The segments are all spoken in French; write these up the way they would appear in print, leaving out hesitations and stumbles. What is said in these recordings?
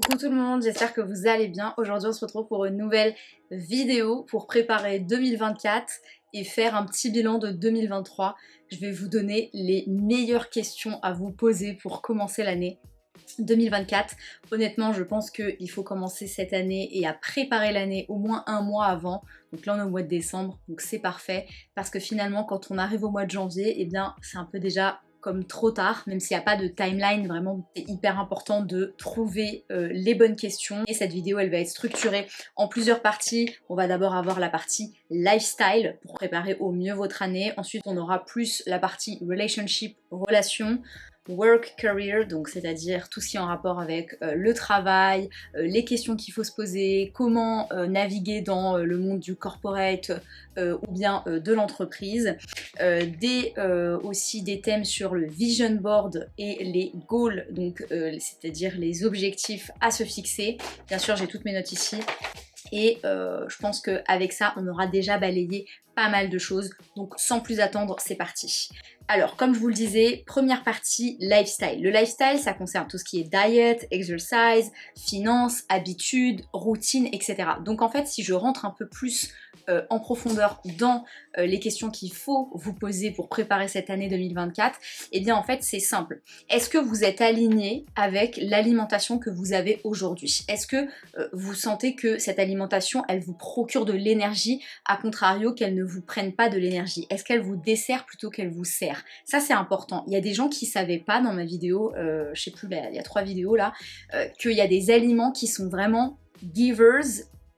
Coucou tout le monde, j'espère que vous allez bien. Aujourd'hui on se retrouve pour une nouvelle vidéo pour préparer 2024 et faire un petit bilan de 2023. Je vais vous donner les meilleures questions à vous poser pour commencer l'année 2024. Honnêtement, je pense qu'il faut commencer cette année et à préparer l'année au moins un mois avant. Donc là on est au mois de décembre, donc c'est parfait parce que finalement quand on arrive au mois de janvier, eh bien c'est un peu déjà comme trop tard, même s'il n'y a pas de timeline, vraiment c'est hyper important de trouver les bonnes questions. Et cette vidéo elle va être structurée en plusieurs parties. On va d'abord avoir la partie lifestyle pour préparer au mieux votre année. Ensuite on aura plus la partie relationship, relation, work career, donc c'est-à-dire tout ce qui est en rapport avec le travail, les questions qu'il faut se poser, comment naviguer dans le monde du corporate ou bien de l'entreprise, aussi des thèmes sur le vision board et les goals, donc c'est-à-dire les objectifs à se fixer. Bien sûr j'ai toutes mes notes ici. Et je pense qu'avec ça, on aura déjà balayé pas mal de choses. Donc sans plus attendre, c'est parti. Alors, comme je vous le disais, première partie, lifestyle. Le lifestyle, ça concerne tout ce qui est diet, exercise, finances, habitudes, routine, etc. Donc en fait, si je rentre un peu plus en profondeur dans les questions qu'il faut vous poser pour préparer cette année 2024, eh bien en fait, c'est simple. Est-ce que vous êtes aligné avec l'alimentation que vous avez aujourd'hui? Est-ce que vous sentez que cette alimentation, elle vous procure de l'énergie, à contrario qu'elle ne vous prenne pas de l'énergie? Est-ce qu'elle vous dessert plutôt qu'elle vous sert? Ça c'est important. Il y a des gens qui savaient pas dans ma vidéo, je sais plus, il y a 3 vidéos là, qu'il y a des aliments qui sont vraiment givers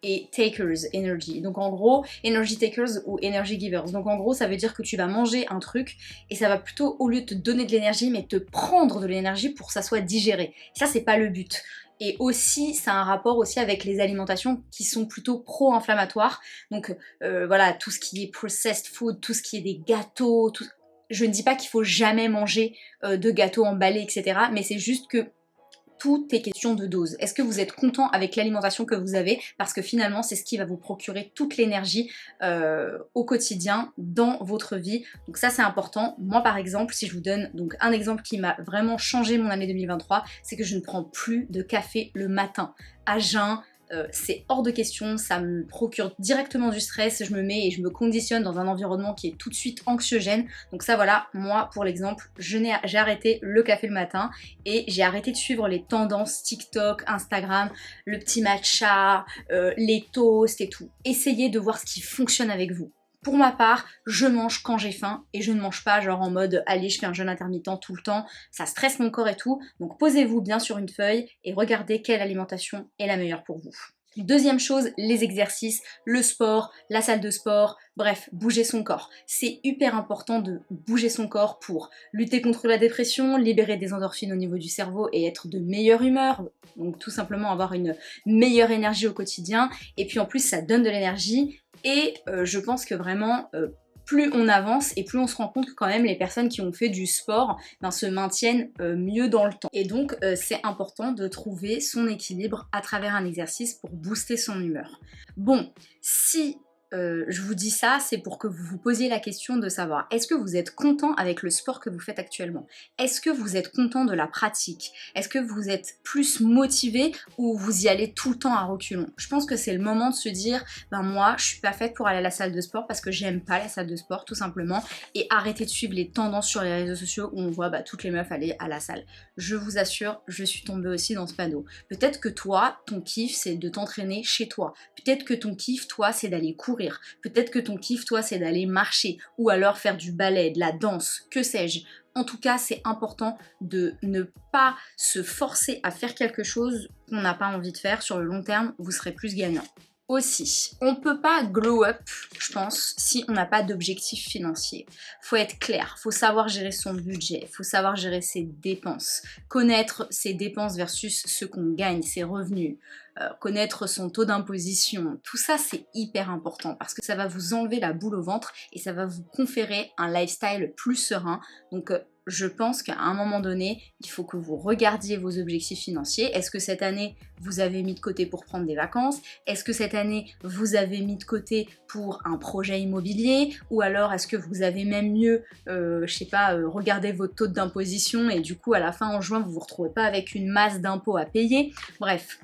et takers energy. Donc en gros, energy takers ou energy givers. Donc en gros, ça veut dire que tu vas manger un truc et ça va plutôt, au lieu de te donner de l'énergie, mais te prendre de l'énergie pour que ça soit digéré. Ça, c'est pas le but. Et aussi, ça a un rapport aussi avec les alimentations qui sont plutôt pro-inflammatoires. Donc voilà, tout ce qui est processed food, tout ce qui est des gâteaux, tout... Je ne dis pas qu'il faut jamais manger de gâteaux emballés, etc. Mais c'est juste que tout est question de dose. Est-ce que vous êtes content avec l'alimentation que vous avez? Parce que finalement, c'est ce qui va vous procurer toute l'énergie au quotidien dans votre vie. Donc ça, c'est important. Moi, par exemple, si je vous donne donc un exemple qui m'a vraiment changé mon année 2023, c'est que je ne prends plus de café le matin à jeun. C'est hors de question, ça me procure directement du stress, je me mets et je me conditionne dans un environnement qui est tout de suite anxiogène. Donc ça voilà, moi pour l'exemple, j'ai arrêté le café le matin et j'ai arrêté de suivre les tendances TikTok, Instagram, le petit matcha, les toasts et tout. Essayez de voir ce qui fonctionne avec vous. Pour ma part, je mange quand j'ai faim et je ne mange pas genre en mode allez je fais un jeûne intermittent tout le temps, ça stresse mon corps et tout. Donc posez-vous bien sur une feuille et regardez quelle alimentation est la meilleure pour vous. Deuxième chose, les exercices, le sport, la salle de sport, bref, bouger son corps. C'est hyper important de bouger son corps pour lutter contre la dépression, libérer des endorphines au niveau du cerveau et être de meilleure humeur. Donc tout simplement avoir une meilleure énergie au quotidien. Et puis en plus ça donne de l'énergie et je pense que vraiment... plus on avance et plus on se rend compte que quand même les personnes qui ont fait du sport se maintiennent mieux dans le temps. Et donc c'est important de trouver son équilibre à travers un exercice pour booster son humeur. Bon, si je vous dis ça, c'est pour que vous vous posiez la question de savoir est-ce que vous êtes content avec le sport que vous faites actuellement? Est-ce que vous êtes content de la pratique? Est-ce que vous êtes plus motivé ou vous y allez tout le temps à reculons? Je pense que c'est le moment de se dire ben moi je suis pas faite pour aller à la salle de sport parce que j'aime pas la salle de sport tout simplement, et arrêter de suivre les tendances sur les réseaux sociaux où on voit toutes les meufs aller à la salle. Je vous assure, je suis tombée aussi dans ce panneau. Peut-être que toi, ton kiff c'est de t'entraîner chez toi. Peut-être que ton kiff, toi, c'est d'aller courir. Peut-être que ton kiff, toi, c'est d'aller marcher ou alors faire du ballet, de la danse, que sais-je. En tout cas, c'est important de ne pas se forcer à faire quelque chose qu'on n'a pas envie de faire. Sur le long terme, vous serez plus gagnant. Aussi, on peut pas glow up, je pense, si on n'a pas d'objectif financier. Faut être clair, faut savoir gérer son budget, faut savoir gérer ses dépenses, connaître ses dépenses versus ce qu'on gagne, ses revenus, connaître son taux d'imposition. Tout ça, c'est hyper important parce que ça va vous enlever la boule au ventre et ça va vous conférer un lifestyle plus serein. Donc je pense qu'à un moment donné, il faut que vous regardiez vos objectifs financiers. Est-ce que cette année, vous avez mis de côté pour prendre des vacances? Est-ce que cette année, vous avez mis de côté pour un projet immobilier? Ou alors, est-ce que vous avez même mieux, je sais pas, regardé votre taux d'imposition et du coup, à la fin, en juin, vous vous retrouvez pas avec une masse d'impôts à payer? Bref.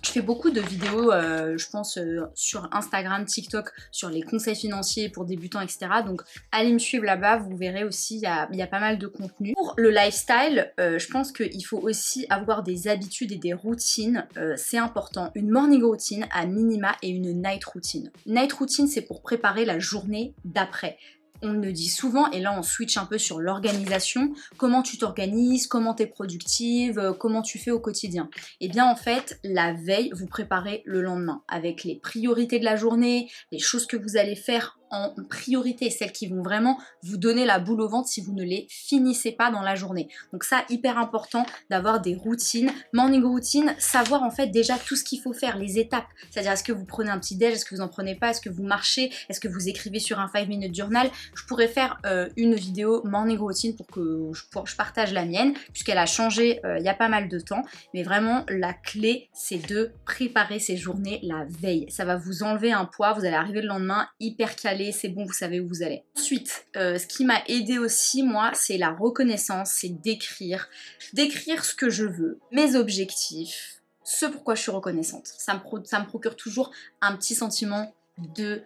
Je fais beaucoup de vidéos, je pense, sur Instagram, TikTok, sur les conseils financiers pour débutants, etc. Donc allez me suivre là-bas, vous verrez aussi, il y a pas mal de contenu. Pour le lifestyle, je pense qu'il faut aussi avoir des habitudes et des routines, c'est important. Une morning routine à minima et une night routine. Night routine, c'est pour préparer la journée d'après. On le dit souvent, et là on switch un peu sur l'organisation, comment tu t'organises, comment tu es productive, comment tu fais au quotidien. Et bien en fait, la veille, vous préparez le lendemain, avec les priorités de la journée, les choses que vous allez faire en priorité, celles qui vont vraiment vous donner la boule au ventre si vous ne les finissez pas dans la journée. Donc ça, hyper important d'avoir des routines, morning routine, savoir en fait déjà tout ce qu'il faut faire, les étapes. C'est-à-dire, est-ce que vous prenez un petit déj, est-ce que vous en prenez pas, est-ce que vous marchez, est-ce que vous écrivez sur un 5-minute journal. Je pourrais faire une vidéo morning routine pour que je partage la mienne, puisqu'elle a changé il y a pas mal de temps. Mais vraiment, la clé, c'est de préparer ces journées la veille. Ça va vous enlever un poids, vous allez arriver le lendemain hyper calé, c'est bon, vous savez où vous allez. Ensuite, ce qui m'a aidé aussi, moi, c'est la reconnaissance, c'est d'écrire ce que je veux, mes objectifs, ce pourquoi je suis reconnaissante. Ça me procure toujours un petit sentiment de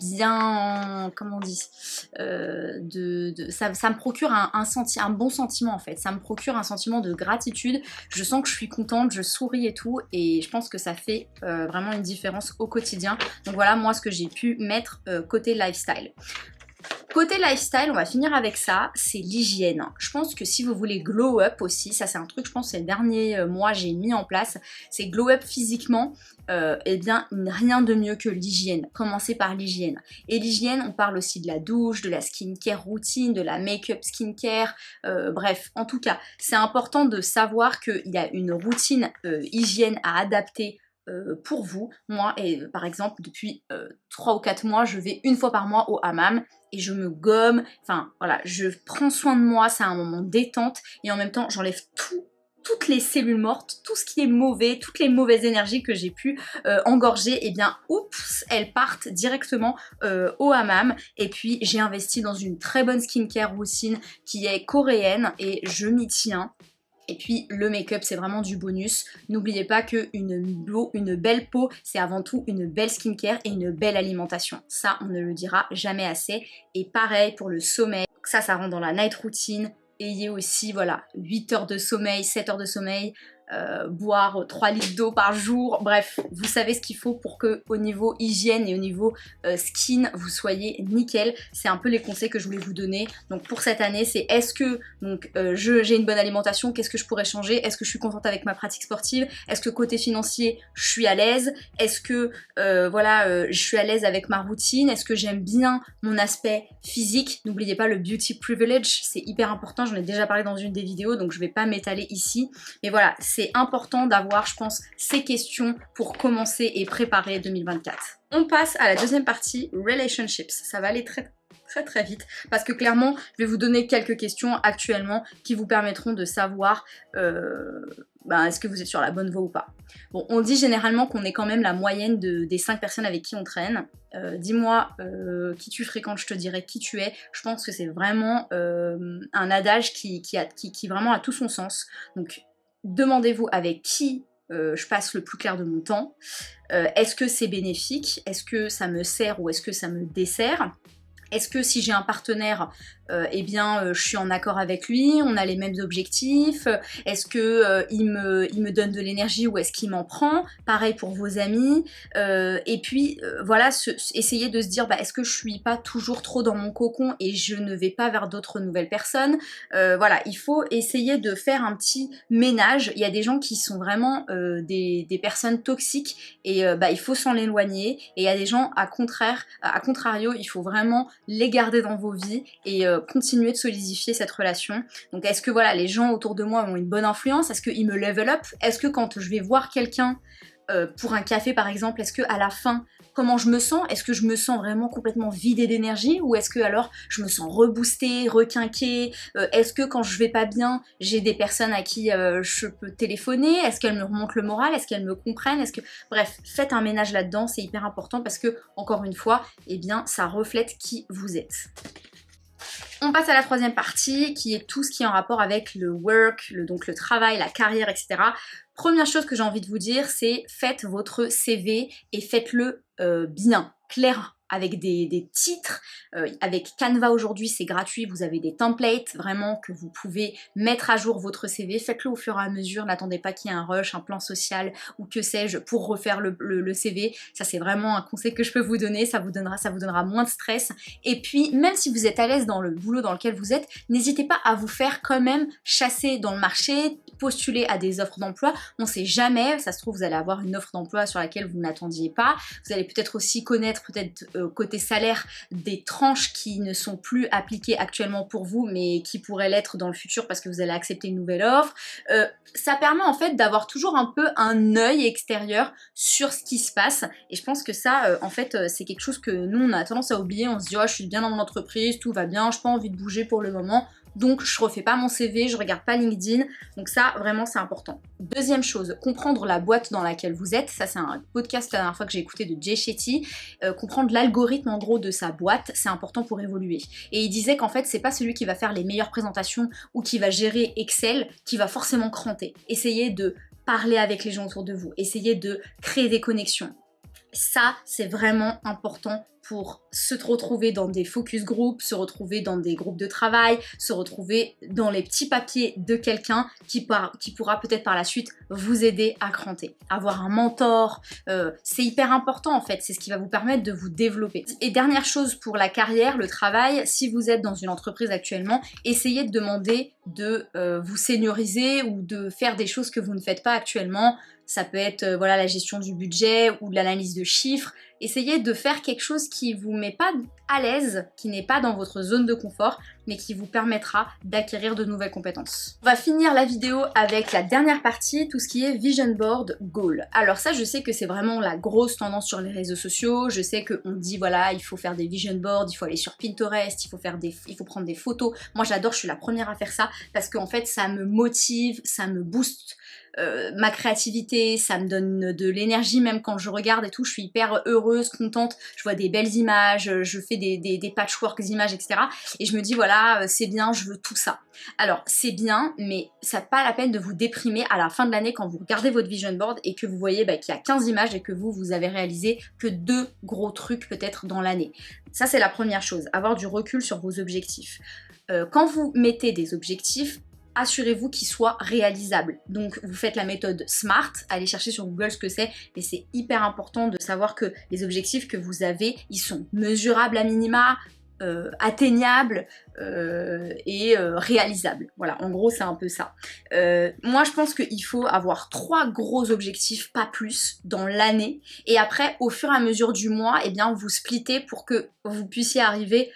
bien, comment on dit, ça me procure un bon sentiment en fait, ça me procure un sentiment de gratitude, je sens que je suis contente, je souris et tout, et je pense que ça fait vraiment une différence au quotidien. Donc voilà, moi ce que j'ai pu mettre côté lifestyle. Côté lifestyle, on va finir avec ça, c'est l'hygiène. Je pense que si vous voulez glow up aussi, ça c'est un truc, je pense, ces derniers mois j'ai mis en place, c'est glow up physiquement, eh bien rien de mieux que l'hygiène. Commencez par l'hygiène. Et l'hygiène, on parle aussi de la douche, de la skincare routine, de la make-up skincare, bref, en tout cas, c'est important de savoir qu'il y a une routine hygiène à adapter pour vous. Moi, et par exemple, depuis 3 ou 4 mois, je vais une fois par mois au hammam et je me gomme, enfin voilà, je prends soin de moi, c'est un moment détente et en même temps, j'enlève toutes les cellules mortes, tout ce qui est mauvais, toutes les mauvaises énergies que j'ai pu engorger, et bien oups, elles partent directement au hammam. Et puis j'ai investi dans une très bonne skincare routine qui est coréenne et je m'y tiens. Et puis le make-up, c'est vraiment du bonus. N'oubliez pas qu'une belle peau, c'est avant tout une belle skincare et une belle alimentation. Ça, on ne le dira jamais assez. Et pareil pour le sommeil. Ça rentre dans la night routine. Ayez aussi, voilà, 8 heures de sommeil, 7 heures de sommeil. Boire 3 litres d'eau par jour, bref, vous savez ce qu'il faut pour que au niveau hygiène et au niveau skin, vous soyez nickel. C'est un peu les conseils que je voulais vous donner. Donc pour cette année, c'est est-ce que j'ai une bonne alimentation, qu'est-ce que je pourrais changer, est-ce que je suis contente avec ma pratique sportive, est-ce que côté financier, je suis à l'aise, est-ce que je suis à l'aise avec ma routine, est-ce que j'aime bien mon aspect physique. N'oubliez pas le beauty privilege, c'est hyper important, j'en ai déjà parlé dans une des vidéos, donc je vais pas m'étaler ici. Mais voilà, c'est important d'avoir, je pense, ces questions pour commencer et préparer 2024. On passe à la deuxième partie, relationships. Ça va aller très vite parce que clairement, je vais vous donner quelques questions actuellement qui vous permettront de savoir est-ce que vous êtes sur la bonne voie ou pas. Bon, on dit généralement qu'on est quand même la moyenne des 5 personnes avec qui on traîne. Dis-moi qui tu fréquentes, je te dirai qui tu es. Je pense que c'est vraiment un adage qui vraiment a tout son sens. Donc, demandez-vous avec qui je passe le plus clair de mon temps. Est-ce que c'est bénéfique? Est-ce que ça me sert ou est-ce que ça me dessert? Est-ce que si j'ai un partenaire, je suis en accord avec lui, on a les mêmes objectifs? Est-ce que il me donne de l'énergie ou est-ce qu'il m'en prend? Pareil pour vos amis. Et puis voilà, essayer de se dire est-ce que je suis pas toujours trop dans mon cocon et je ne vais pas vers d'autres nouvelles personnes? Voilà, il faut essayer de faire un petit ménage. Il y a des gens qui sont vraiment des personnes toxiques et il faut s'en éloigner. Et il y a des gens à contrario, il faut vraiment les garder dans vos vies et continuer de solidifier cette relation. Donc est-ce que voilà, les gens autour de moi ont une bonne influence? Est-ce qu'ils me level up? Est-ce que quand je vais voir quelqu'un pour un café par exemple, est-ce que à la fin, comment je me sens. Est-ce que je me sens vraiment complètement vidée d'énergie ou est-ce que alors je me sens reboostée, requinquée? Est-ce que quand je vais pas bien, j'ai des personnes à qui je peux téléphoner? Est-ce qu'elles me remontent le moral? Est-ce qu'elles me comprennent? Bref, faites un ménage là-dedans, c'est hyper important parce que, encore une fois, eh bien, ça reflète qui vous êtes. On passe à la troisième partie qui est tout ce qui est en rapport avec le work, donc le travail, la carrière, etc. Première chose que j'ai envie de vous dire, c'est faites votre CV et faites-le bien, clair, avec des titres. Avec Canva aujourd'hui, c'est gratuit, vous avez des templates vraiment que vous pouvez mettre à jour votre CV. Faites-le au fur et à mesure, n'attendez pas qu'il y ait un rush, un plan social ou que sais-je pour refaire le CV. Ça, c'est vraiment un conseil que je peux vous donner, ça vous donnera moins de stress. Et puis, même si vous êtes à l'aise dans le boulot dans lequel vous êtes, n'hésitez pas à vous faire quand même chasser dans le marché, postuler à des offres d'emploi. On sait jamais, ça se trouve vous allez avoir une offre d'emploi sur laquelle vous n'attendiez pas. Vous allez peut-être aussi connaître côté salaire des tranches qui ne sont plus appliquées actuellement pour vous mais qui pourraient l'être dans le futur parce que vous allez accepter une nouvelle offre. Ça permet en fait d'avoir toujours un peu un œil extérieur sur ce qui se passe et je pense que ça en fait c'est quelque chose que nous on a tendance à oublier. On se dit oh je suis bien dans mon entreprise, tout va bien, je n'ai pas envie de bouger pour le moment. Donc je refais pas mon CV, je regarde pas LinkedIn, donc ça vraiment c'est important. Deuxième chose, comprendre la boîte dans laquelle vous êtes, ça c'est un podcast la dernière fois que j'ai écouté de Jay Shetty, comprendre l'algorithme en gros de sa boîte, c'est important pour évoluer. Et il disait qu'en fait c'est pas celui qui va faire les meilleures présentations ou qui va gérer Excel qui va forcément cranter. Essayez de parler avec les gens autour de vous, essayez de créer des connexions. Ça, c'est vraiment important pour se retrouver dans des focus groups, se retrouver dans des groupes de travail, se retrouver dans les petits papiers de quelqu'un qui pourra peut-être par la suite vous aider à cranter. Avoir un mentor, c'est hyper important en fait, c'est ce qui va vous permettre de vous développer. Et dernière chose pour la carrière, le travail, si vous êtes dans une entreprise actuellement, essayez de demander de vous senioriser ou de faire des choses que vous ne faites pas actuellement. Ça peut être voilà, la gestion du budget ou de l'analyse de chiffres. Essayez de faire quelque chose qui vous met pas à l'aise, qui n'est pas dans votre zone de confort, mais qui vous permettra d'acquérir de nouvelles compétences. On va finir la vidéo avec la dernière partie, tout ce qui est Vision Board Goal. Alors ça, je sais que c'est vraiment la grosse tendance sur les réseaux sociaux. Je sais qu'on dit voilà, il faut faire des Vision Boards, il faut aller sur Pinterest, il faut prendre des photos. Moi j'adore, je suis la première à faire ça parce qu'en fait ça me motive, ça me booste. Ma créativité, ça me donne de l'énergie même quand je regarde et tout, je suis hyper heureuse, contente, je vois des belles images, je fais des patchworks d'images, etc. Et je me dis voilà, c'est bien, je veux tout ça. Alors c'est bien, mais ça n'a pas la peine de vous déprimer à la fin de l'année quand vous regardez votre vision board et que vous voyez qu'il y a 15 images et que vous avez réalisé que 2 gros trucs peut-être dans l'année. Ça c'est la première chose, avoir du recul sur vos objectifs. Quand vous mettez des objectifs, assurez-vous qu'ils soient réalisables. Donc vous faites la méthode SMART, allez chercher sur Google ce que c'est, mais c'est hyper important de savoir que les objectifs que vous avez, ils sont mesurables à minima, atteignables et réalisables. Voilà, en gros c'est un peu ça. Moi je pense qu'il faut avoir 3 gros objectifs, pas plus, dans l'année, et après au fur et à mesure du mois, eh bien vous splittez pour que vous puissiez arriver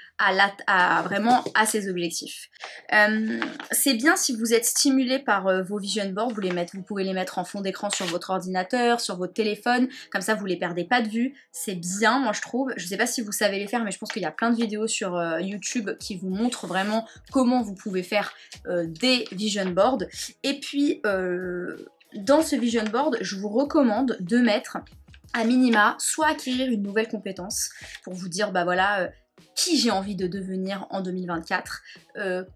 vraiment à ces objectifs. C'est bien si vous êtes stimulé par vos vision boards, vous pouvez les mettre en fond d'écran sur votre ordinateur, sur votre téléphone, comme ça vous les perdez pas de vue, c'est bien moi je trouve. Je sais pas si vous savez les faire mais je pense qu'il y a plein de vidéos sur YouTube qui vous montrent vraiment comment vous pouvez faire des vision boards. Et puis dans ce vision board, je vous recommande de mettre à minima soit acquérir une nouvelle compétence pour vous dire bah voilà qui j'ai envie de devenir en 2024,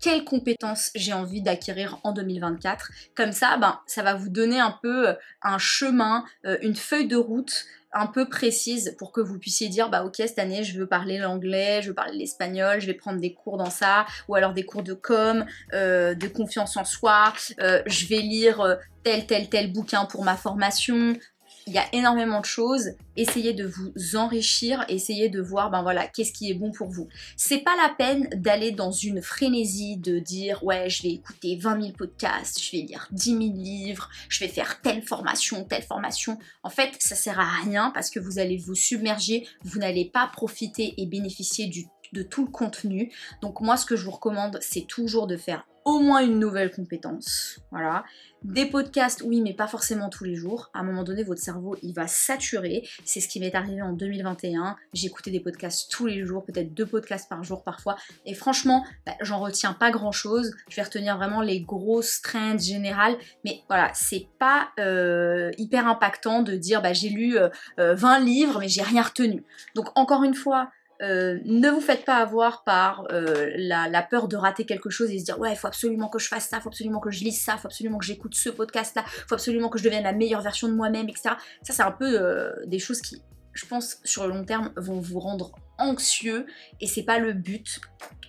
quelles compétences j'ai envie d'acquérir en 2024. Comme ça, ça va vous donner un peu un chemin, une feuille de route un peu précise pour que vous puissiez dire bah ok cette année je veux parler l'anglais, je veux parler l'espagnol, je vais prendre des cours dans ça, ou alors des cours de com, de confiance en soi, je vais lire tel bouquin pour ma formation. Il y a énormément de choses, essayez de vous enrichir, essayez de voir voilà, qu'est-ce qui est bon pour vous. C'est pas la peine d'aller dans une frénésie de dire ouais je vais écouter 20 000 podcasts, je vais lire 10 000 livres, je vais faire telle formation. En fait ça sert à rien parce que vous allez vous submerger, vous n'allez pas profiter et bénéficier de tout le contenu. Donc moi ce que je vous recommande c'est toujours de faire au moins une nouvelle compétence, voilà. Des podcasts, oui, mais pas forcément tous les jours. À un moment donné, votre cerveau, il va saturer. C'est ce qui m'est arrivé en 2021. J'écoutais des podcasts tous les jours, peut-être 2 podcasts par jour parfois. Et franchement, j'en retiens pas grand-chose. Je vais retenir vraiment les grosses trends générales. Mais voilà, c'est pas hyper impactant de dire j'ai lu 20 livres, mais j'ai rien retenu. Donc encore une fois, ne vous faites pas avoir par la peur de rater quelque chose et se dire ouais, il faut absolument que je fasse ça, il faut absolument que je lise ça, il faut absolument que j'écoute ce podcast là, il faut absolument que je devienne la meilleure version de moi-même, etc. Ça c'est un peu des choses qui, je pense, sur le long terme vont vous rendre anxieux et c'est pas le but.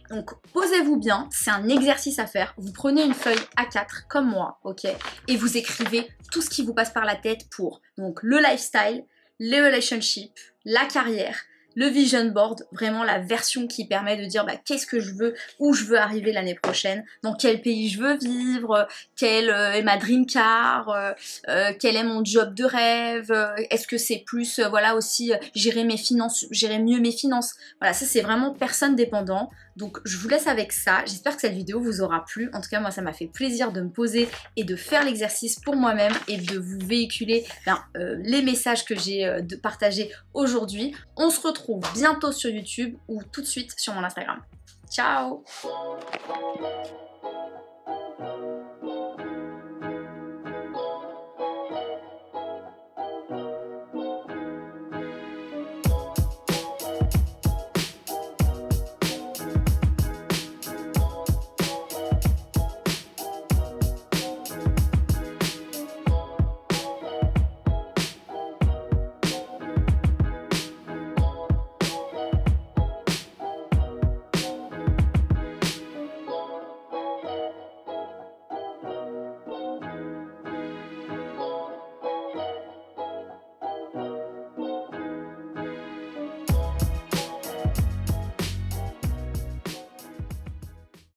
Donc posez-vous bien, c'est un exercice à faire. Vous prenez une feuille A4 comme moi, ok, et vous écrivez tout ce qui vous passe par la tête pour donc le lifestyle, les relationships, la carrière, le vision board, vraiment la version qui permet de dire qu'est-ce que je veux, où je veux arriver l'année prochaine, dans quel pays je veux vivre, quelle est ma dream car, quel est mon job de rêve, est-ce que c'est plus, voilà aussi, gérer mes finances, gérer mieux mes finances. Voilà, ça c'est vraiment personne dépendant. Donc je vous laisse avec ça, j'espère que cette vidéo vous aura plu. En tout cas moi ça m'a fait plaisir de me poser et de faire l'exercice pour moi-même et de vous véhiculer les messages que j'ai partagés aujourd'hui. On se retrouve bientôt sur YouTube ou tout de suite sur mon Instagram. Ciao!